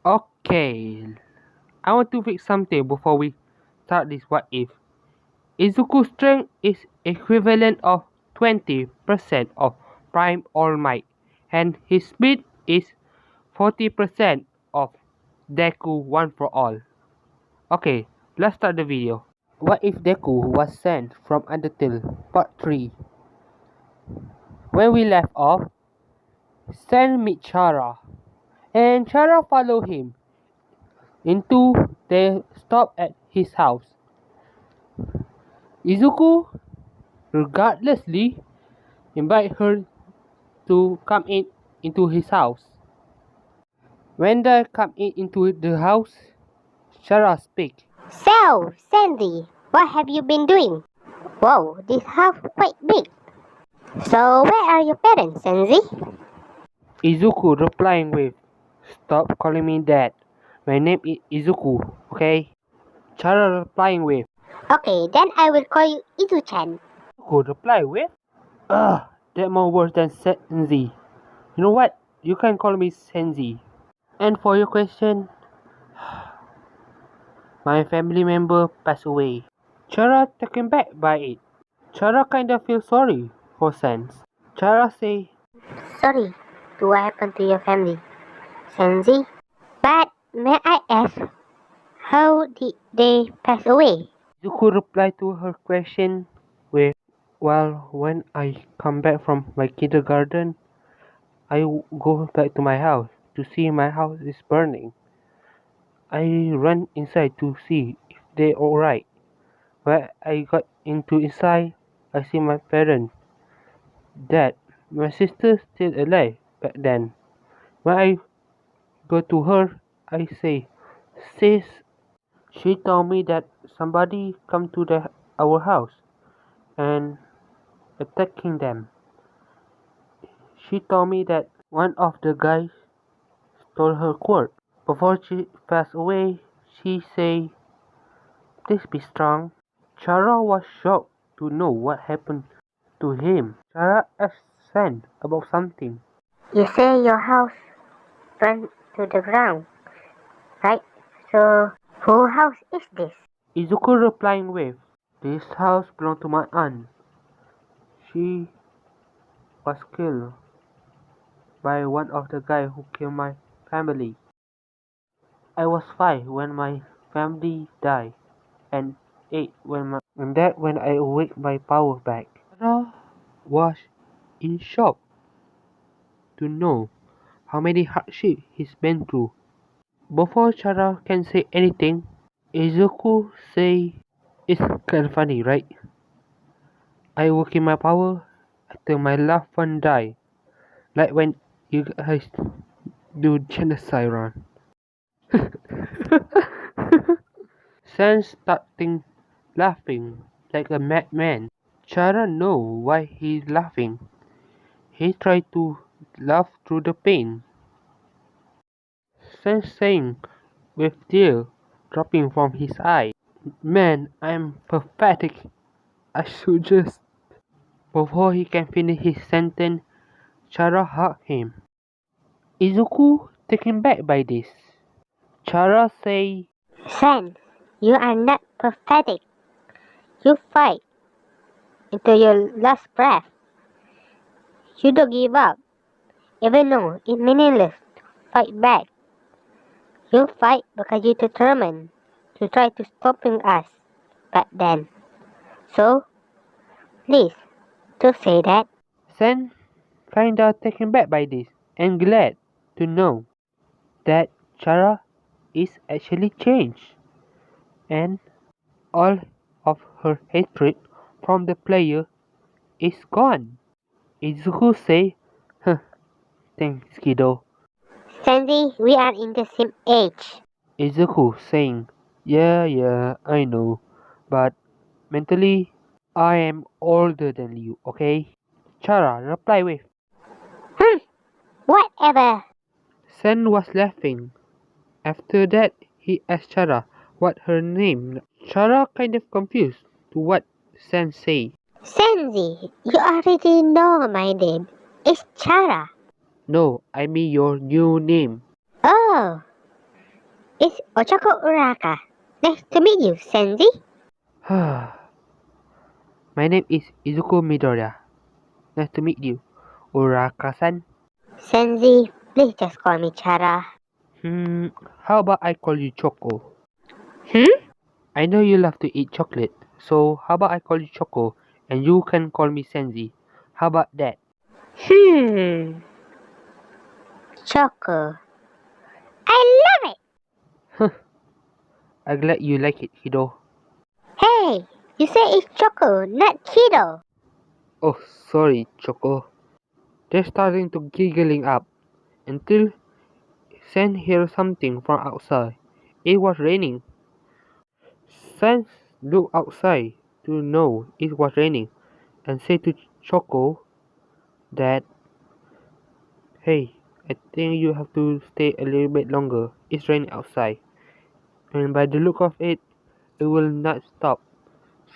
Okay, I want to fix something before we start this what if. Izuku's strength is equivalent of 20% of Prime All Might, and his speed is 40% of Deku One for All. Okay, let's start the video. What if Deku was sent from Undertale Part 3? When we left off, Sen meet Chara, and Chara follow him into they stop at his house. Izuku regardlessly invite her to come into his house. When they come into the house, Chara speak. So, Sandy, what have you been doing? Whoa, this house quite big. So, where are your parents, Senzi? Izuku replying with, "Stop calling me that. My name is Izuku, okay?" Chara replying with, Okay, then I will call you Izu-chan. Izuku reply with, "Ugh, that more worse than Senzi. You know what? You can call me Senzi." And for your question, my family member passed away. Chara taken back by it. Chara kinda feels sorry for Sans. Chara say, Sorry to what happened to your family, Senzi. But may I ask, how did they pass away? Zuko replied to her question with, "Well, when I come back from my kindergarten, I go back to my house to see my house is burning. I run inside to see if they alright. When I got into inside, I see my parents dead. My sister still alive back then. When I go to her, I say, sis, she told me that somebody come to our house and attacking them. She told me that one of the guys stole her cord. Before she passed away, she say, please be strong." Chara was shocked to know what happened to him. Chara asked Sen about something. You say your house burned to the ground, right? So, whose house is this? Izuku replying with, "This house belonged to my aunt. She was killed by one of the guys who killed my family. I was 5 when my family died, and 8 when I awake my power back." Chara was in shock to know how many hardships he's been through. Before Chara can say anything, Izuku say, "It's kinda funny, right? I work in my power after my loved one die, like when you guys do genocide run." Sen starting laughing like a madman. Chara know why he's laughing. He tried to laugh through the pain. Sen saying with tears dropping from his eyes, "Man, I'm pathetic. I should just..." Before he can finish his sentence, Chara hugged him. Izuku taken back by this. Chara say, Sen, you are not pathetic. You fight until your last breath. You don't give up, even though it's meaningless to fight back. You fight because you're determined to try to stopping us back then. So, please, don't say that. Sen kinda taken back by this and glad to know that Chara is actually changed and all of her hatred from the player is gone. Izuku say, "Huh, thanks kiddo." Sandy, we are in the same age. Izuku saying, yeah, I know, but mentally, I am older than you, okay?" Chara reply with. Hmm, whatever. Sen was laughing. After that, he asked Chara what her name. Chara kind of confused to what Sen say. Sandy, you already know my name. It's Chara. "No, I mean your new name." Oh, It's Ochako Uraka. Nice to meet you, Senzi. My name is Izuku Midoriya. Nice to meet you, Uraka-san. Senzi, please just call me Chara. Hmm, how about I call you Choco? Hmm? I know you love to eat chocolate, so how about I call you Choco and you can call me Senzi? How about that? Hmm. Choco. I love it! I'm glad you like it, Hido. Hey, you say it's Choco, not Kido. Oh, sorry, Choco. They're starting to giggling up until Sen heard something from outside. It was raining. Sen looked outside to know it was raining and said to Choco that, hey, I think you have to stay a little bit longer. It's raining outside. And by the look of it, it will not stop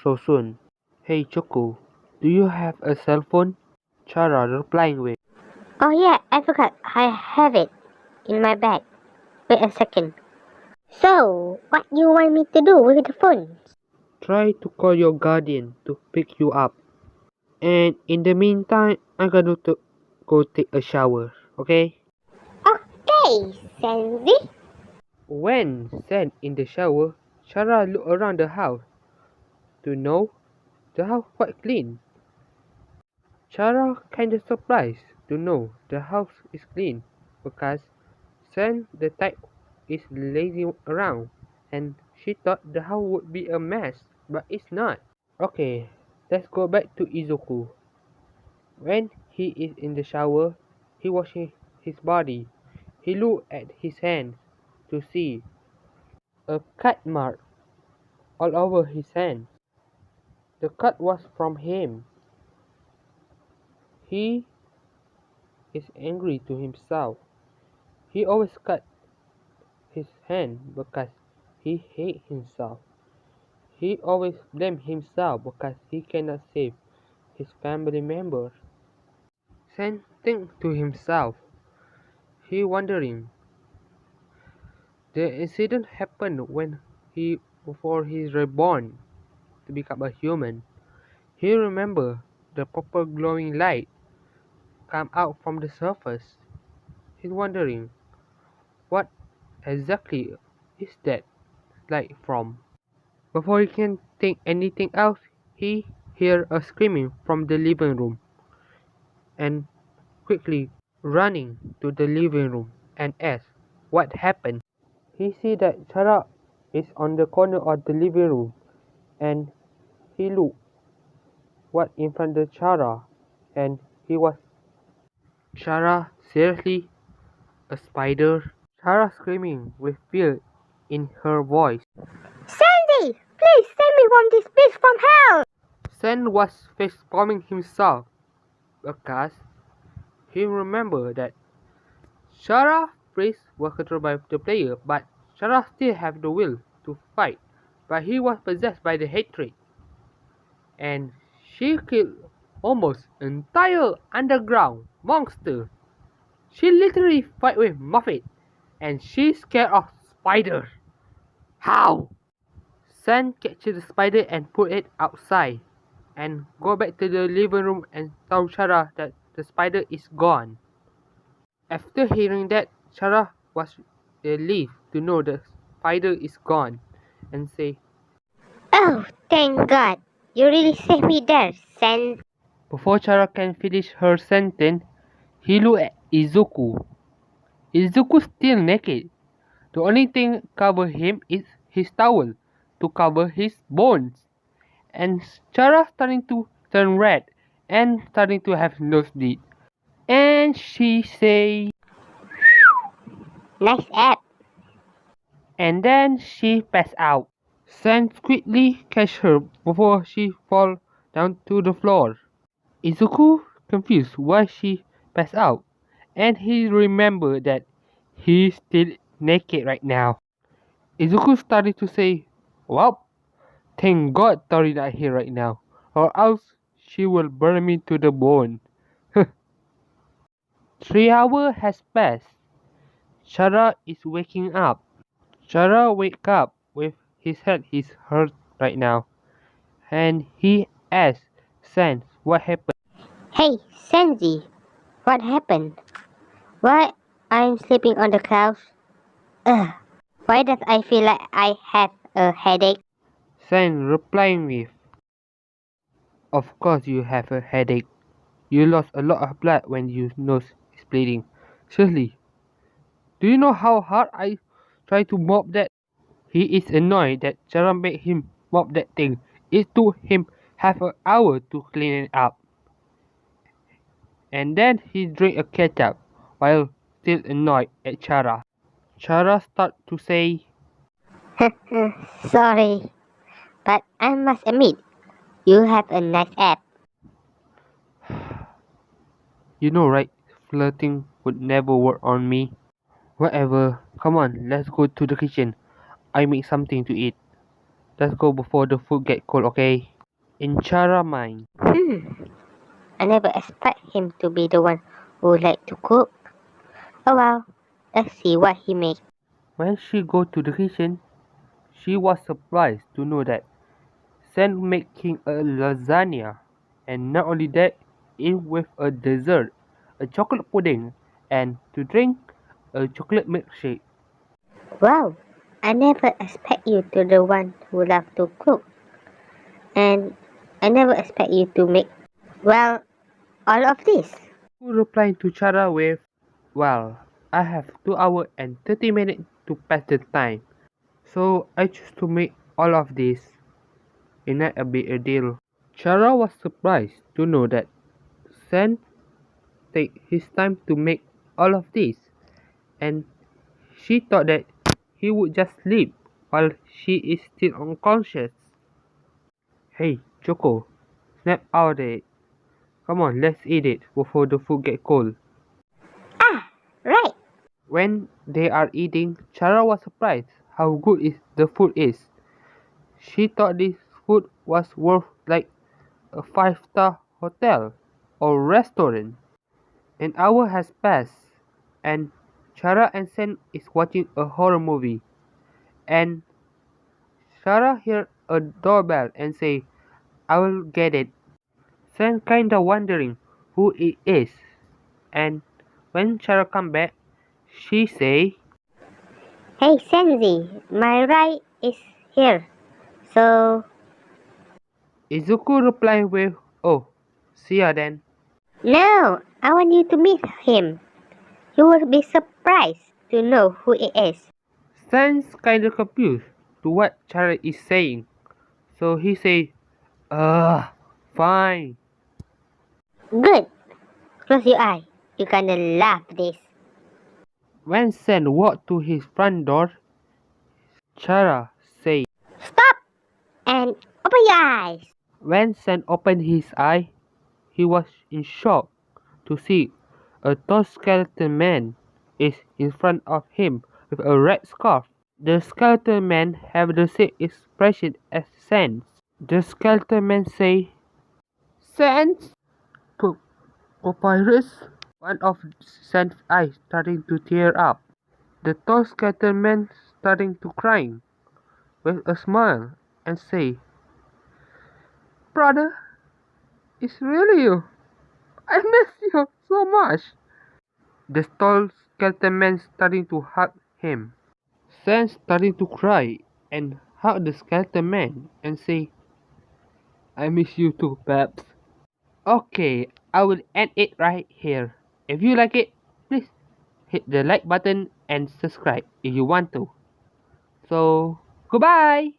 so soon. Hey Choco, do you have a cell phone? Chara replying with, Oh yeah, I forgot. I have it in my bag. Wait a second. So, what you want me to do with the phone? try to call your guardian to pick you up. And in the meantime, I'm gonna go take a shower, okay? Okay, Senzi. When Sen in the shower, Chara looked around the house to know the house quite clean. Chara kinda surprised to know the house is clean because Sen the type is lazy around and she thought the house would be a mess, but it's not. Okay, let's go back to Izuku. When he is in the shower, he washes his body. He looked at his hands to see a cut mark all over his hand. The cut was from him. He is angry to himself. He always cut his hand because he hates himself. He always blames himself because he cannot save his family members. Sen thinks to himself. He wondering. The incident happened when he before he is reborn to become a human. He remember the purple glowing light come out from the surface. He's wondering what exactly is that light from. Before he can think anything else, he hear a screaming from the living room and quickly running to the living room and asks what happened. He see that Chara is on the corner of the living room and he looked what in front of Chara and he was Chara seriously a spider? Chara screaming with fear in her voice. Sandy, please save me from this beast from hell! Sen was face palming himself because he remembered that Chara freeze was controlled by the player, but Chara still have the will to fight. But he was possessed by the hatred, and she killed almost entire underground monster. She literally fight with Muffet, and she's scared of spiders. How? Sen captured the spider and put it outside, and go back to the living room and tell Chara that the spider is gone. After hearing that, Chara was relieved to know the spider is gone, and say, Oh, thank God. You really saved me there, Sen. before Chara can finish her sentence, he looked at Izuku. Izuku still naked. The only thing cover him is his towel to cover his bones. And Chara starting to turn red and starting to have nosebleed. And she say, Nice app. and then she passed out. Sen quickly catch her before she fall down to the floor. Izuku confused why she passed out, and he remembered that he's still naked right now. Izuku started to say, well, thank God Tori not here right now, or else she will burn me to the bone. 3 hours has passed. Chara is waking up. Chara wake up with his head is hurt right now, and he asks Sans what happened. Hey, Senji, what happened? Why I'm sleeping on the couch? Ugh. Why does I feel like I have a headache? Sans replying with, "Of course you have a headache. You lost a lot of blood when your nose is bleeding. Seriously, do you know how hard I try to mop that?" He is annoyed that Chara made him mop that thing. It took him half an hour to clean it up. And then he drank a ketchup while still annoyed at Chara. Chara started to say, Sorry, but I must admit, you have a nice app. "You know right, flirting would never work on me." "Whatever, come on, let's go to the kitchen. I make something to eat. Let's go before the food get cold, okay?" In Chara's mind, Hmm, I never expect him to be the one who like to cook. Oh well, let's see what he makes. when she go to the kitchen, she was surprised to know that Sen making a lasagna, and not only that, in with a dessert, a chocolate pudding, and to drink, a chocolate milkshake. Wow, I never expect you to the one who love to cook. And I never expect you to make, well, all of this. Who replied to Chara with, "Well, I have 2 hours and 30 minutes to pass the time, so I choose to make all of this. It not a big deal." Chara was surprised to know that Sen take his time to make all of this, and she thought that he would just sleep while she is still unconscious. "Hey, Choco, snap out of it. Come on, let's eat it before the food get cold." Ah, right. When they are eating, Chara was surprised how good the food is. She thought this food was worth like a 5-star hotel or restaurant. An hour has passed, and Chara and Sen is watching a horror movie, and Chara hear a doorbell and say, "I will get it." Sen kinda wondering who it is, and when Chara come back, she say, Hey, Senzi, my ride is here. So, Izuku reply with, "Oh, see ya then." no, I want you to meet him. You will be surprised to know who it is. Sen's kinda confused to what Chara is saying, so he say, fine." Good. Close your eye. You gonna love this. When Sen walked to his front door, Chara say, Stop and open your eyes. when Sen opened his eye, he was in shock to see a tall skeleton man is in front of him with a red scarf. The skeleton man have the same expression as Sen. The skeleton man say, "Sans? Papyrus?" One of Sen's eyes starting to tear up. The tall skeleton man starting to crying with a smile and say, "Brother, it's really you. I miss you so much." The tall skeleton man starting to hug him. Sam starting to cry and hug the skeleton man and say, "I miss you too, Babs." Okay, I will end it right here. If you like it, please hit the like button and subscribe if you want to. So, goodbye!